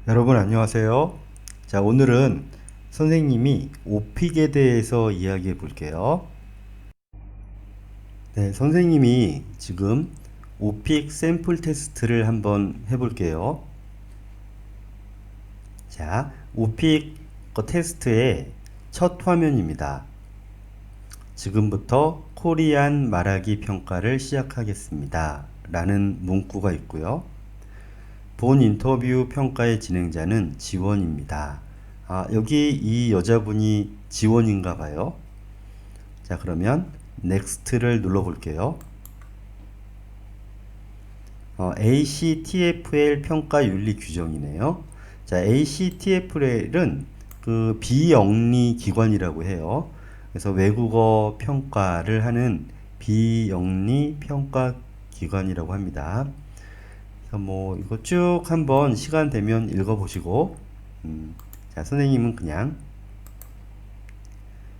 여러분 안녕하세요. 자, 오늘은 선생님이 오픽에 대해서 이야기해 볼게요. 네, 선생님이 지금 오픽 샘플 테스트를 한번 해 볼게요. 자, 오픽 테스트의 첫 화면입니다. 지금부터 코리안 말하기 평가를 시작하겠습니다. 라는 문구가 있고요. 본 인터뷰 평가의 진행자는 지원입니다. 여기 이 여자분이 지원인가 봐요. 자, 그러면 넥스트를 눌러 볼게요. ACTFL 평가 윤리 규정이네요. 자, ACTFL은 그 비영리 기관이라고 해요. 그래서 외국어 평가를 하는 비영리 평가 기관이라고 합니다. 뭐 이거 쭉 한번 시간 되면 읽어보시고 자, 선생님은 그냥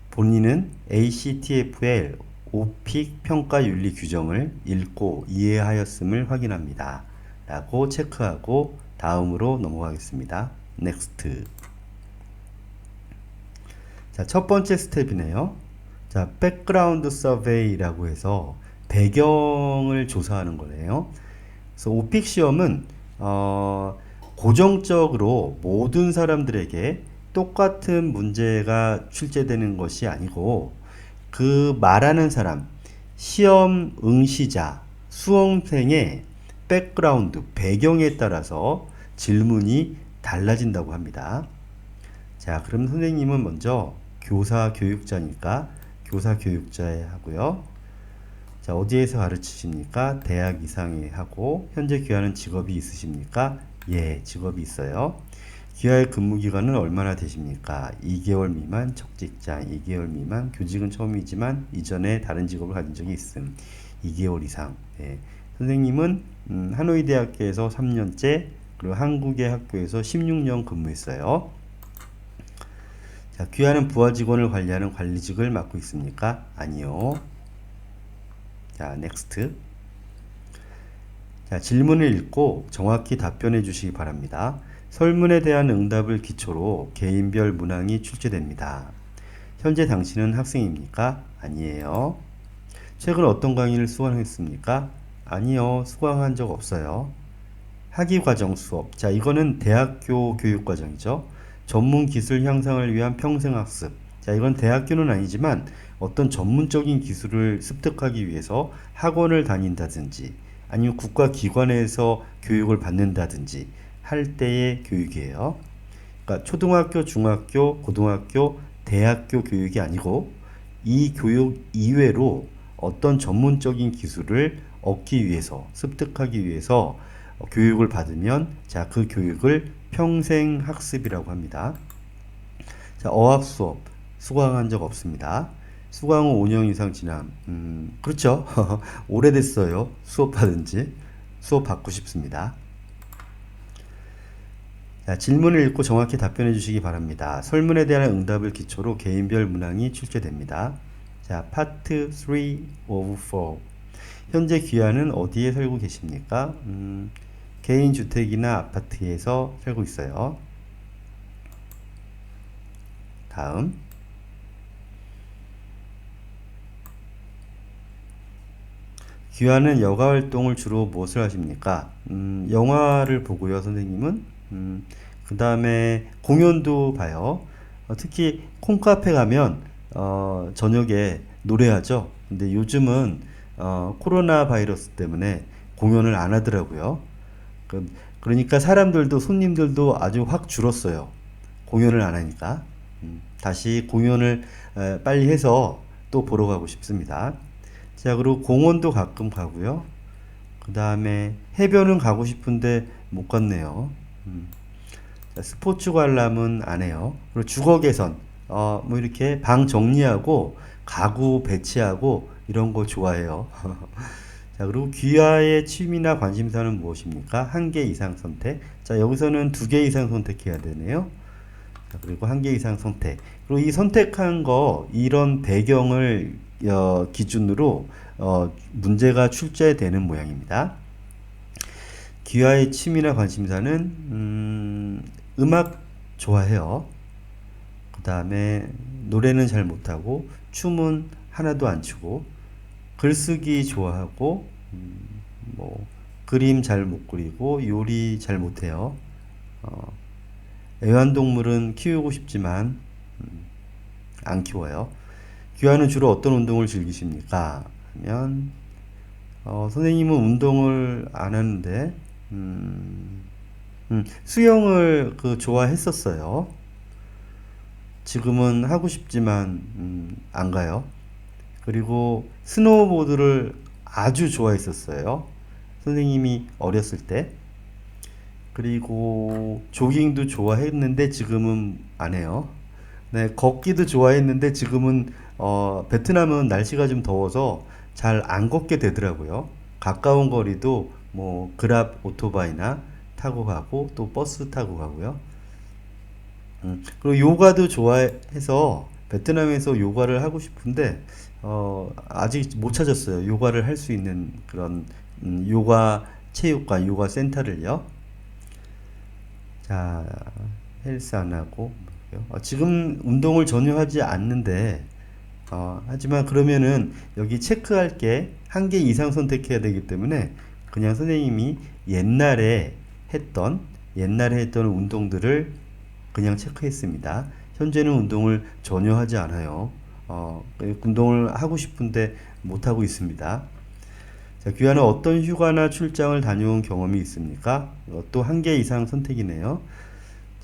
본인은 ACTFL 오픽 평가 윤리 규정을 읽고 이해하였음을 확인합니다. 라고 체크하고 다음으로 넘어가겠습니다. 넥스트. 자, 첫 번째 스텝이네요. 자, 백그라운드 서베이라고 해서 배경을 조사하는 거네요. 그래서 오픽 시험은 고정적으로 모든 사람들에게 똑같은 문제가 출제되는 것이 아니고 그 말하는 사람, 시험 응시자, 수험생의 백그라운드, 배경에 따라서 질문이 달라진다고 합니다. 자, 그럼 선생님은 먼저 교사 교육자니까 교사 교육자에 하고요. 자, 어디에서 가르치십니까? 대학 이상에 하고 현재 귀하는 직업이 있으십니까? 예, 직업이 있어요. 귀하의 근무 기간은 얼마나 되십니까? 2개월 미만 적직장, 2개월 미만 교직은 처음이지만 이전에 다른 직업을 가진 적이 있음. 2개월 이상. 예. 선생님은 하노이 대학교에서 3년째 그리고 한국의 학교에서 16년 근무했어요. 자, 귀하는 부하 직원을 관리하는 관리직을 맡고 있습니까? 아니요. 자, 넥스트. 자, 질문을 읽고 정확히 답변해 주시기 바랍니다. 설문에 대한 응답을 기초로 개인별 문항이 출제됩니다. 현재 당신은 학생입니까? 아니에요. 최근 어떤 강의를 수강했습니까? 아니요, 수강한 적 없어요. 학위과정 수업. 자, 이거는 대학교 교육과정이죠. 전문 기술 향상을 위한 평생학습. 자, 이건 대학교는 아니지만 어떤 전문적인 기술을 습득하기 위해서 학원을 다닌다든지 아니면 국가기관에서 교육을 받는다든지 할 때의 교육이에요. 그러니까 초등학교, 중학교, 고등학교, 대학교 교육이 아니고 이 교육 이외로 어떤 전문적인 기술을 얻기 위해서, 습득하기 위해서 교육을 받으면 자, 그 교육을 평생 학습이라고 합니다. 자, 어학 수업 수강한 적 없습니다. 수강 후 5년 이상 지남. 그렇죠. 오래됐어요. 수업 받은 지. 수업 받고 싶습니다. 자, 질문을 읽고 정확히 답변해 주시기 바랍니다. 설문에 대한 응답을 기초로 개인별 문항이 출제됩니다. 자, 파트 3 of 4. 현재 귀하는 어디에 살고 계십니까? 개인 주택이나 아파트에서 살고 있어요. 다음. 귀하는 여가 활동을 주로 무엇을 하십니까? 영화를 보고요, 선생님은. 그 다음에 공연도 봐요. 특히 콩카페 가면 저녁에 노래하죠. 근데 요즘은 코로나 바이러스 때문에 공연을 안 하더라고요. 그러니까 사람들도 손님들도 아주 확 줄었어요. 공연을 안 하니까. 다시 공연을 빨리 해서 또 보러 가고 싶습니다. 자, 그리고 공원도 가끔 가고요. 그 다음에 해변은 가고 싶은데 못 갔네요. 자, 스포츠 관람은 안 해요. 그리고 주거 개선, 뭐 이렇게 방 정리하고 가구 배치하고 이런 거 좋아해요. 자, 그리고 귀하의 취미나 관심사는 무엇입니까? 한 개 이상 선택. 자, 여기서는 두 개 이상 선택해야 되네요. 자, 그리고 한 개 이상 선택. 그리고 이 선택한 거, 이런 배경을 기준으로 문제가 출제되는 모양입니다. 귀하의 취미나 관심사는 음악 좋아해요. 그 다음에 노래는 잘 못하고 춤은 하나도 안 추고 글쓰기 좋아하고 뭐 그림 잘 못 그리고 요리 잘 못해요. 어, 애완동물은 키우고 싶지만 안 키워요. 귀하는 주로 어떤 운동을 즐기십니까? 하면 선생님은 운동을 안 하는데 수영을 좋아했었어요. 지금은 하고 싶지만 안 가요. 그리고 스노우보드를 아주 좋아했었어요. 선생님이 어렸을 때. 그리고 조깅도 좋아했는데 지금은 안 해요. 네, 걷기도 좋아했는데 지금은 베트남은 날씨가 좀 더워서 잘 안 걷게 되더라고요. 가까운 거리도 뭐 그랍 오토바이나 타고 가고 또 버스 타고 가고요. 그리고 요가도 좋아해서 베트남에서 요가를 하고 싶은데 아직 못 찾았어요. 요가를 할 수 있는 그런 요가 체육관, 요가 센터를요. 자, 헬스 안 하고 지금 운동을 전혀 하지 않는데 하지만 그러면은 여기 체크할 게 한 개 이상 선택해야 되기 때문에 그냥 선생님이 옛날에 했던 운동들을 그냥 체크했습니다. 현재는 운동을 전혀 하지 않아요. 운동을 하고 싶은데 못 하고 있습니다. 자, 귀하는 어떤 휴가나 출장을 다녀온 경험이 있습니까? 또 한 개 이상 선택이네요.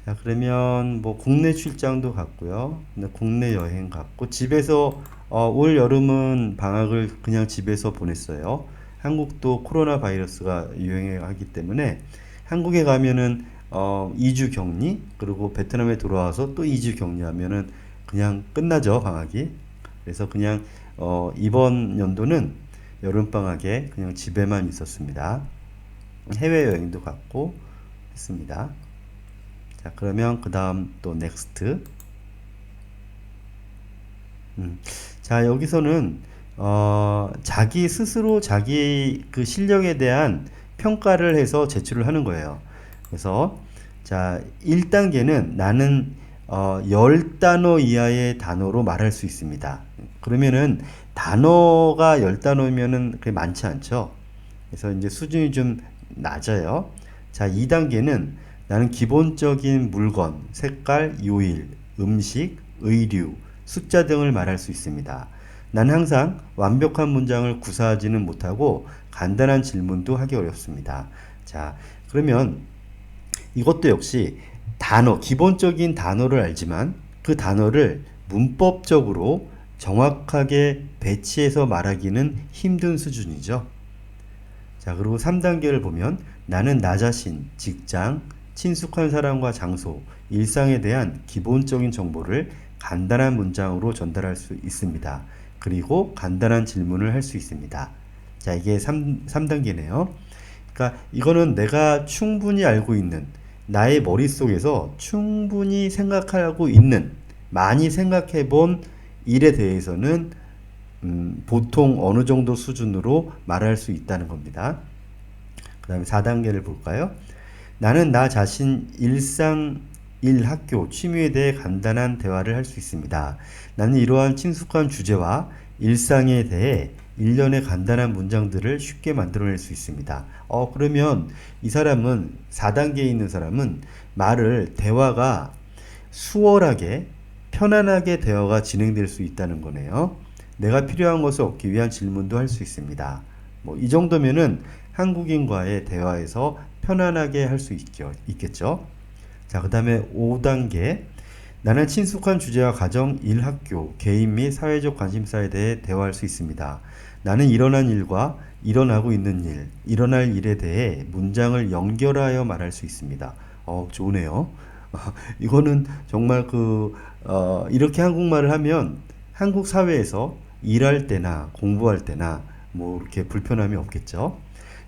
자, 그러면 뭐 국내 출장도 갔고요. 네, 국내 여행 갔고 집에서 올 여름은 방학을 그냥 집에서 보냈어요. 한국도 코로나 바이러스가 유행하기 때문에 한국에 가면은 2주 격리 그리고 베트남에 돌아와서 또 2주 격리하면은 그냥 끝나죠, 방학이. 그래서 그냥 이번 연도는 여름 방학에 그냥 집에만 있었습니다. 해외 여행도 갔고 했습니다. 자, 그러면 그 다음 또 넥스트. 자, 여기서는 자기 스스로 자기 그 실력에 대한 평가를 해서 제출을 하는 거예요. 그래서 자, 1단계는 나는 10단어 이하의 단어로 말할 수 있습니다. 그러면은 단어가 10단어면은 그게 많지 않죠. 그래서 이제 수준이 좀 낮아요. 자, 2단계는 나는 기본적인 물건, 색깔, 요일, 음식, 의류, 숫자 등을 말할 수 있습니다. 난 항상 완벽한 문장을 구사하지는 못하고 간단한 질문도 하기 어렵습니다. 자, 그러면 이것도 역시 기본적인 단어를 알지만 그 단어를 문법적으로 정확하게 배치해서 말하기는 힘든 수준이죠. 자, 그리고 3단계를 보면 나는 나 자신, 직장, 친숙한 사람과 장소, 일상에 대한 기본적인 정보를 간단한 문장으로 전달할 수 있습니다. 그리고 간단한 질문을 할 수 있습니다. 자, 이게 3단계네요. 그러니까 이거는 내가 충분히 알고 있는 나의 머릿속에서 충분히 생각하고 있는 많이 생각해 본 일에 대해서는 보통 어느 정도 수준으로 말할 수 있다는 겁니다. 그 다음에 4단계를 볼까요? 나는 나 자신 일상, 일, 학교, 취미에 대해 간단한 대화를 할 수 있습니다. 나는 이러한 친숙한 주제와 일상에 대해 일련의 간단한 문장들을 쉽게 만들어낼 수 있습니다. 그러면 이 사람은 4단계에 있는 사람은 대화가 수월하게 편안하게 대화가 진행될 수 있다는 거네요. 내가 필요한 것을 얻기 위한 질문도 할 수 있습니다. 뭐 이 정도면은 한국인과의 대화에서 편안하게 할 수 있겠죠. 자, 그 다음에 5단계. 나는 친숙한 주제와 가정, 일, 학교, 개인 및 사회적 관심사에 대해 대화할 수 있습니다. 나는 일어난 일과 일어나고 있는 일, 일어날 일에 대해 문장을 연결하여 말할 수 있습니다. 좋네요. 이거는 정말 이렇게 한국말을 하면 한국 사회에서 일할 때나 공부할 때나 뭐 이렇게 불편함이 없겠죠.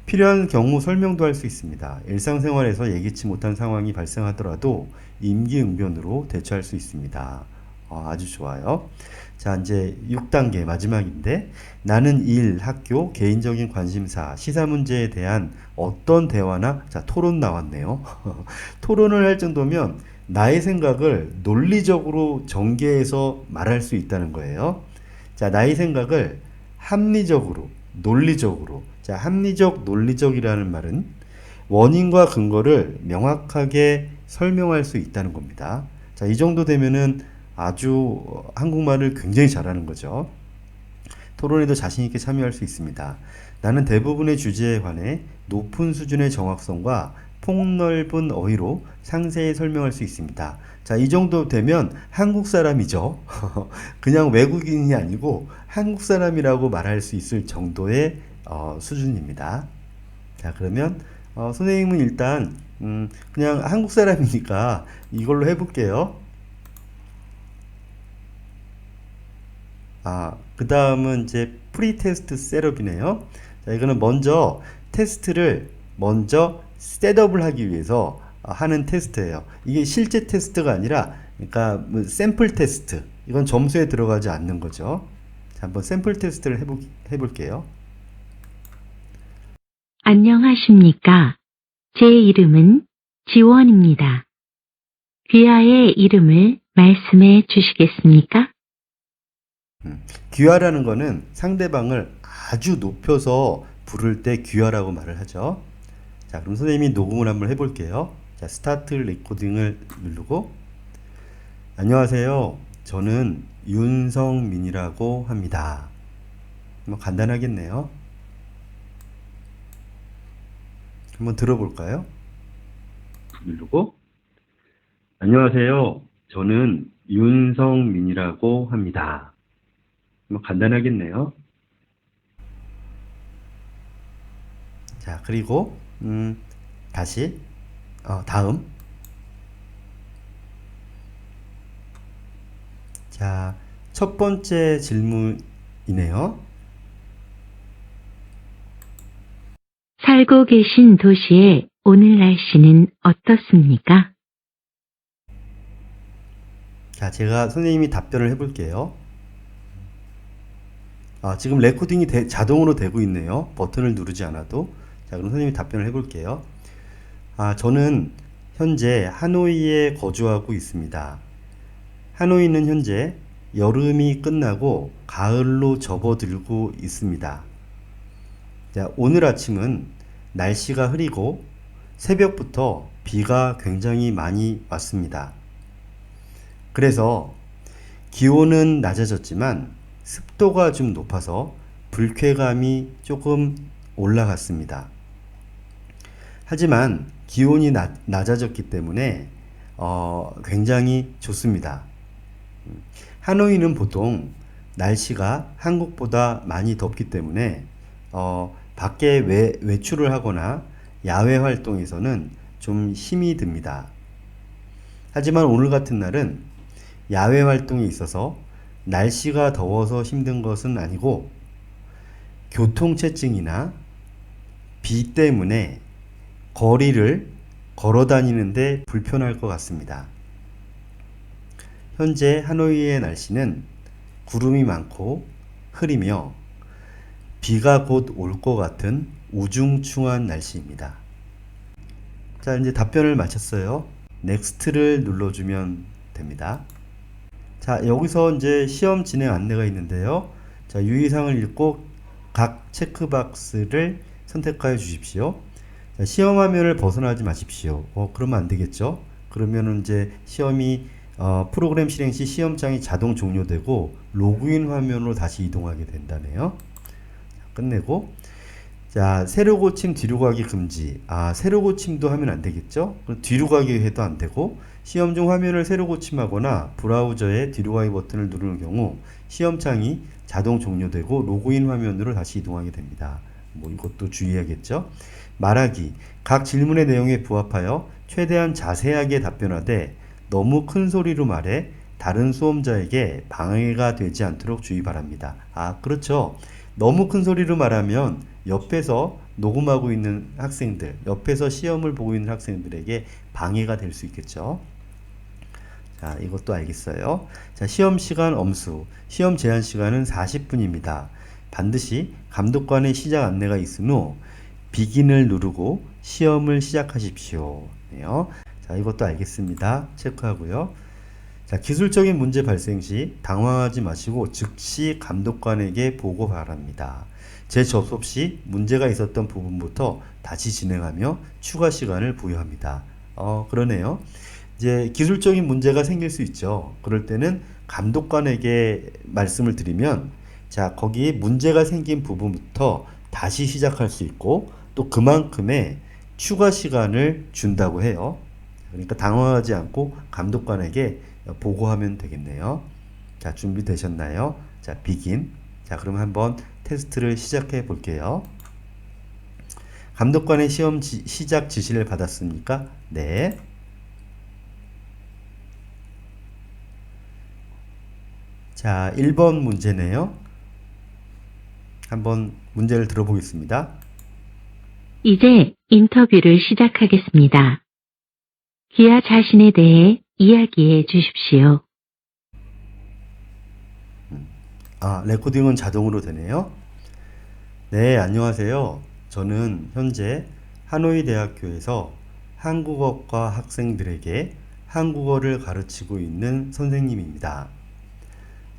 필요한 경우 설명도 할 수 있습니다. 일상생활에서 예기치 못한 상황이 발생하더라도 임기응변으로 대처할 수 있습니다. 아주 좋아요. 자, 이제 6단계 마지막인데, 나는 일, 학교, 개인적인 관심사, 시사 문제에 대한 어떤 대화나, 자, 토론 나왔네요. 토론을 할 정도면 나의 생각을 논리적으로 전개해서 말할 수 있다는 거예요. 자, 나의 생각을 합리적으로, 논리적으로. 자, 합리적, 논리적이라는 말은 원인과 근거를 명확하게 설명할 수 있다는 겁니다. 자, 이 정도 되면은 아주 한국말을 굉장히 잘하는 거죠. 토론에도 자신 있게 참여할 수 있습니다. 나는 대부분의 주제에 관해 높은 수준의 정확성과 폭넓은 어휘로 상세히 설명할 수 있습니다. 자, 이 정도 되면 한국 사람이죠. 그냥 외국인이 아니고 한국 사람이라고 말할 수 있을 정도의 수준입니다. 자, 그러면 선생님은 일단 그냥 한국 사람이니까 이걸로 해볼게요. 그 다음은 이제 프리테스트 셋업이네요. 자, 이거는 먼저 테스트를 먼저 셋업을 하기 위해서 하는 테스트예요. 이게 실제 테스트가 아니라, 그러니까 뭐 샘플 테스트. 이건 점수에 들어가지 않는 거죠. 자, 한번 샘플 테스트를 해볼게요. 안녕하십니까. 제 이름은 지원입니다. 귀하의 이름을 말씀해 주시겠습니까? 귀하라는 거는 상대방을 아주 높여서 부를 때 귀하라고 말을 하죠. 자, 그럼 선생님이 녹음을 한번 해볼게요. 자, 스타트 레코딩을 누르고, 안녕하세요. 저는 윤성민이라고 합니다. 뭐 간단하겠네요. 한번 들어볼까요? 누르고, 안녕하세요. 저는 윤성민이라고 합니다. 뭐 간단하겠네요. 자, 그리고 다시 다음. 자, 첫 번째 질문이네요. 살고 계신 도시의 오늘 날씨는 어떻습니까? 자, 제가 선생님이 답변을 해볼게요. 지금 레코딩이 자동으로 되고 있네요. 버튼을 누르지 않아도. 자, 그럼 선생님이 답변을 해볼게요. 저는 현재 하노이에 거주하고 있습니다. 하노이는 현재 여름이 끝나고 가을로 접어들고 있습니다. 자, 오늘 아침은 날씨가 흐리고 새벽부터 비가 굉장히 많이 왔습니다. 그래서 기온은 낮아졌지만 습도가 좀 높아서 불쾌감이 조금 올라갔습니다. 하지만 기온이 낮아졌기 때문에 굉장히 좋습니다. 하노이는 보통 날씨가 한국보다 많이 덥기 때문에 밖에 외출을 하거나 야외 활동에서는 좀 힘이 듭니다. 하지만 오늘 같은 날은 야외 활동에 있어서 날씨가 더워서 힘든 것은 아니고 교통체증이나 비 때문에 거리를 걸어 다니는데 불편할 것 같습니다. 현재 하노이의 날씨는 구름이 많고 흐리며 비가 곧 올 것 같은 우중충한 날씨입니다. 자, 이제 답변을 마쳤어요. 넥스트를 눌러주면 됩니다. 자, 여기서 이제 시험 진행 안내가 있는데요. 자, 유의사항을 읽고 각 체크박스를 선택하여 주십시오. 자, 시험 화면을 벗어나지 마십시오. 그러면 안 되겠죠? 그러면은 이제 시험이 프로그램 실행 시 시험장이 자동 종료되고 로그인 화면으로 다시 이동하게 된다네요. 자, 끝내고, 자, 세로 고침 뒤로 가기 금지. 세로 고침도 하면 안 되겠죠? 뒤로 가기 해도 안 되고, 시험 중 화면을 세로 고침하거나 브라우저의 뒤로 가기 버튼을 누르는 경우 시험창이 자동 종료되고 로그인 화면으로 다시 이동하게 됩니다. 뭐 이것도 주의해야겠죠? 말하기. 각 질문의 내용에 부합하여 최대한 자세하게 답변하되 너무 큰 소리로 말해 다른 수험자에게 방해가 되지 않도록 주의 바랍니다. 그렇죠. 너무 큰 소리로 말하면 옆에서 녹음하고 있는 학생들, 옆에서 시험을 보고 있는 학생들에게 방해가 될 수 있겠죠. 자, 이것도 알겠어요. 자, 시험 시간 엄수. 시험 제한 시간은 40분입니다. 반드시 감독관의 시작 안내가 있은 후 비긴을 누르고 시험을 시작하십시오. 네요. 자, 이것도 알겠습니다. 체크하고요. 자, 기술적인 문제 발생 시 당황하지 마시고 즉시 감독관에게 보고 바랍니다. 재접속 시 문제가 있었던 부분부터 다시 진행하며 추가 시간을 부여합니다. 그러네요. 이제 기술적인 문제가 생길 수 있죠. 그럴 때는 감독관에게 말씀을 드리면, 자, 거기 문제가 생긴 부분부터 다시 시작할 수 있고, 또 그만큼의 추가 시간을 준다고 해요. 그러니까 당황하지 않고 감독관에게 보고하면 되겠네요. 자, 준비되셨나요? 자, 비긴. 자, 그럼 한번 테스트를 시작해 볼게요. 감독관의 시험 시작 지시를 받았습니까? 네. 자, 1번 문제네요. 한번 문제를 들어보겠습니다. 이제 인터뷰를 시작하겠습니다. 기아 자신에 대해 이야기해 주십시오. 레코딩은 자동으로 되네요. 네, 안녕하세요. 저는 현재 하노이 대학교에서 한국어과 학생들에게 한국어를 가르치고 있는 선생님입니다.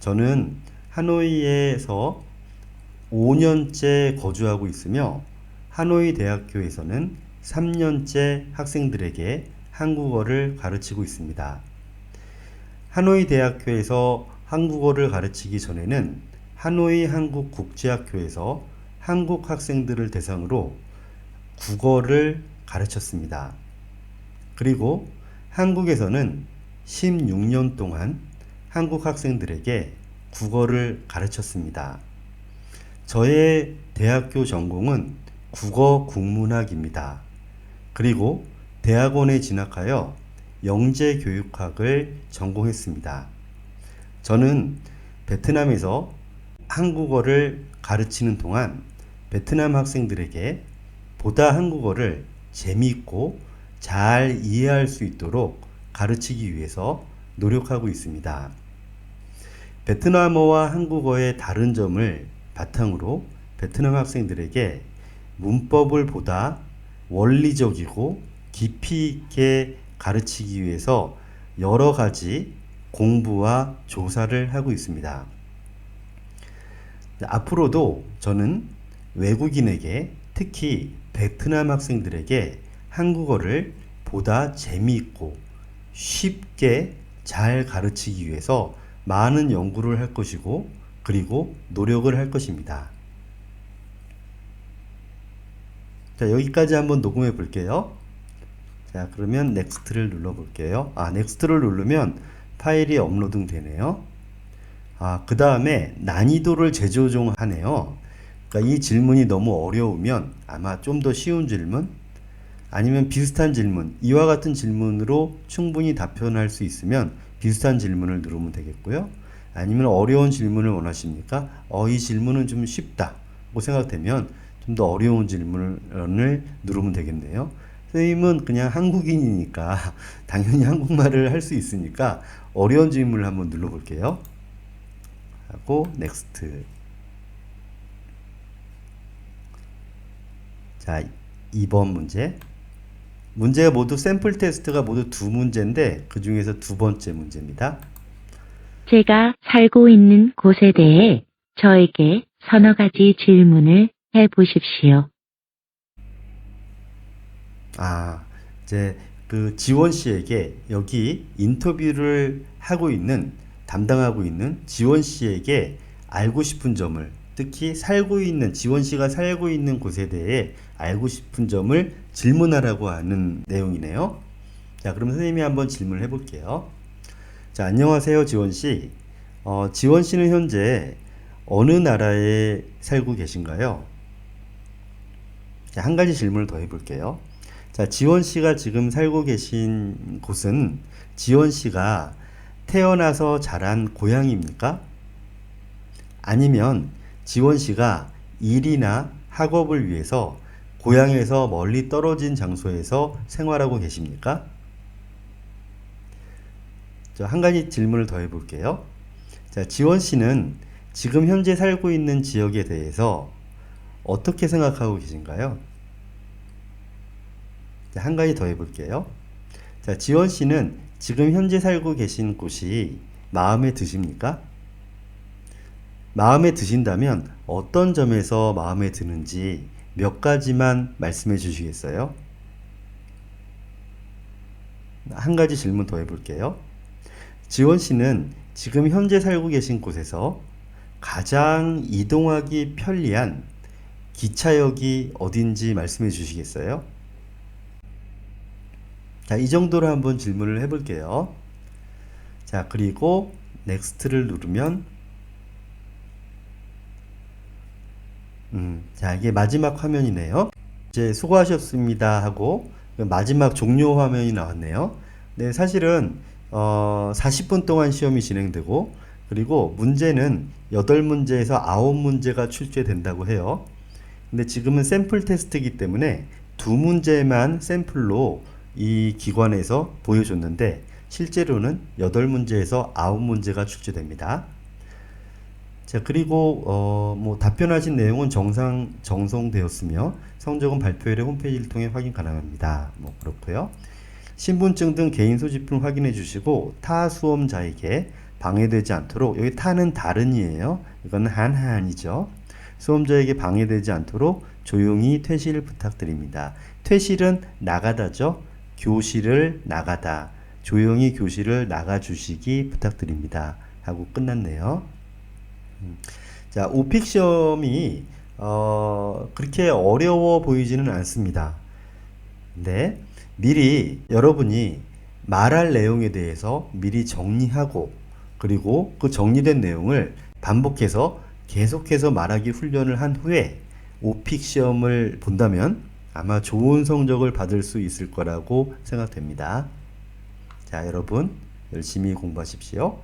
저는 하노이에서 5년째 거주하고 있으며 하노이 대학교에서는 3년째 학생들에게 한국어를 가르치고 있습니다. 하노이 대학교에서 한국어를 가르치기 전에는 하노이 한국국제학교에서 한국 학생들을 대상으로 국어를 가르쳤습니다. 그리고 한국에서는 16년 동안 한국 학생들에게 국어를 가르쳤습니다. 저의 대학교 전공은 국어 국문학입니다. 그리고 대학원에 진학하여 영재교육학을 전공했습니다. 저는 베트남에서 한국어를 가르치는 동안 베트남 학생들에게 보다 한국어를 재미있고 잘 이해할 수 있도록 가르치기 위해서 노력하고 있습니다. 베트남어와 한국어의 다른 점을 바탕으로 베트남 학생들에게 문법을 보다 원리적이고 깊이 있게 가르치기 위해서 여러 가지 공부와 조사를 하고 있습니다. 앞으로도 저는 외국인에게, 특히 베트남 학생들에게 한국어를 보다 재미있고 쉽게 잘 가르치기 위해서 많은 연구를 할 것이고, 그리고 노력을 할 것입니다. 자, 여기까지 한번 녹음해 볼게요. 자, 그러면 넥스트를 눌러 볼게요. 넥스트를 누르면 파일이 업로딩 되네요. 그 다음에 난이도를 재조정하네요. 그러니까 이 질문이 너무 어려우면 아마 좀 더 쉬운 질문, 아니면 비슷한 질문, 이와 같은 질문으로 충분히 답변할 수 있으면 비슷한 질문을 누르면 되겠고요. 아니면 어려운 질문을 원하십니까? 이 질문은 좀 쉽다고 생각되면 좀 더 어려운 질문을 누르면 되겠네요. 선생님은 그냥 한국인이니까 당연히 한국말을 할 수 있으니까 어려운 질문을 한번 눌러볼게요. 하고 넥스트. 자, 2번 문제. 문제가 모두 샘플 테스트가 모두 두 문제인데 그 중에서 두 번째 문제입니다. 제가 살고 있는 곳에 대해 저에게 서너 가지 질문을 해 보십시오. 이제 그 지원 씨에게 여기 인터뷰를 담당하고 있는 지원 씨에게 알고 싶은 점을, 특히 지원 씨가 살고 있는 곳에 대해 알고 싶은 점을 질문하라고 하는 내용이네요. 자, 그럼 선생님이 한번 질문을 해볼게요. 자, 안녕하세요, 지원 씨. 지원 씨는 현재 어느 나라에 살고 계신가요? 자, 한 가지 질문을 더 해볼게요. 자, 지원 씨가 지금 살고 계신 곳은 지원 씨가 태어나서 자란 고향입니까? 아니면 지원 씨가 일이나 학업을 위해서 고향에서 멀리 떨어진 장소에서 생활하고 계십니까? 저 한 가지 질문을 더 해볼게요. 자, 지원 씨는 지금 현재 살고 있는 지역에 대해서 어떻게 생각하고 계신가요? 자, 한 가지 더 해볼게요. 자, 지원 씨는 지금 현재 살고 계신 곳이 마음에 드십니까? 마음에 드신다면 어떤 점에서 마음에 드는지 몇 가지만 말씀해 주시겠어요? 한 가지 질문 더 해볼게요. 지원 씨는 지금 현재 살고 계신 곳에서 가장 이동하기 편리한 기차역이 어딘지 말씀해 주시겠어요? 자, 이 정도로 한번 질문을 해볼게요. 자, 그리고 넥스트를 누르면 자, 이게 마지막 화면이네요. 이제 수고하셨습니다 하고 마지막 종료 화면이 나왔네요. 네, 사실은 40분 동안 시험이 진행되고 그리고 문제는 8문제에서 9문제가 출제된다고 해요. 근데 지금은 샘플 테스트이기 때문에 2문제만 샘플로 이 기관에서 보여줬는데 실제로는 8문제에서 9문제가 출제됩니다. 자, 그리고 뭐 답변하신 내용은 정성되었으며 성적은 발표일의 홈페이지를 통해 확인 가능합니다. 뭐 그렇고요. 신분증 등 개인 소지품 확인해 주시고 타 수험자에게 방해되지 않도록, 여기 타는 다른이에요. 이거는 한한이죠. 수험자에게 방해되지 않도록 조용히 퇴실 부탁드립니다. 퇴실은 나가다죠. 교실을 나가다. 조용히 교실을 나가주시기 부탁드립니다. 하고 끝났네요. 자, 오픽 시험이 그렇게 어려워 보이지는 않습니다. 근데 미리 여러분이 말할 내용에 대해서 미리 정리하고 그리고 그 정리된 내용을 반복해서 계속해서 말하기 훈련을 한 후에 오픽 시험을 본다면 아마 좋은 성적을 받을 수 있을 거라고 생각됩니다. 자, 여러분 열심히 공부하십시오.